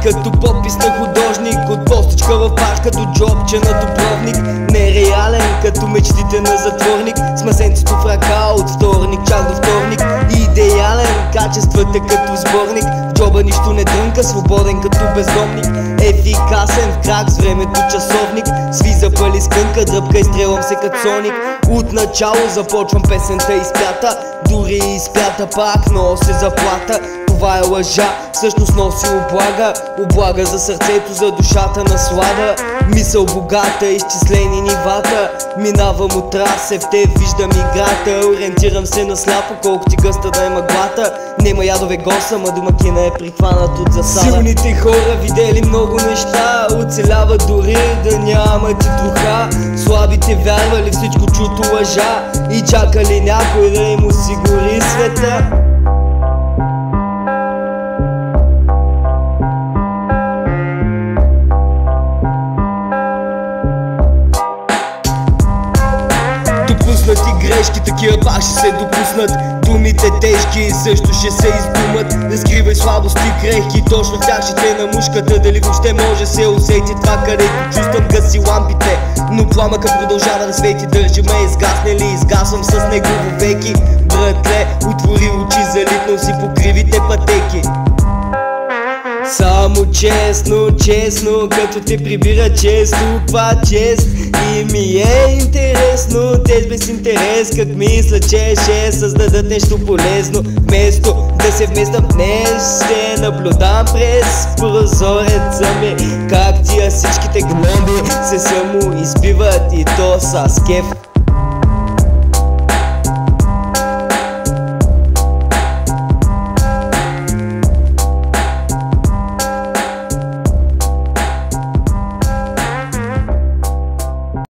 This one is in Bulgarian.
като подпис на художник, от постичка в парка до джобче на Дубровник. Нереален като мечтите на затворник, с мазенцето в ръка от вторник чак до вторник. Идеален, качествата като сборник, в джоба нищо не дрънка, свободен като бездомник. Ефикасен в крак с времето часовник, сви запали скънка, дръпка и стрелвам се като Соник. От начало започвам песента изпята, дори изпята пак носи заплата. Това е лъжа, всъщност носи облага, облага за сърцето, за душата наслада. Мисъл богата, изчислени нивата, минавам от расе, в те виждам играта. Ориентирам се на сляпо, колко ти гъста да е мъглата. Нема ядове госа, ма домакина е прихванат от засада. Силните хора видели много неща, оцеляват дори да нямат и духа. Слабите вярвали всичко чуто лъжа и чакали някой да им осигури света. Допуснати грешки, такива пак ще се допуснат. Думите тежки също ще се издумат. Не скривай слабости, крехки, точно в тях ще те на мушката. Дали въобще може се усети това, където чувствам, гаси лампите, но пламъка продължава да свети. Държи ме изгаснали, изгасвам с него веки. Братле, отвори очи, залитнал си по кривите пътеки. Само честно, честно, като те прибира често, каква чест. И ми е интересно, те без интерес, как мисля, че ще създадат нещо полезно. Вместо да се вместам днес, ще наблюдам през прозореца ми как тия всичките гноми се само избиват и то с кеф.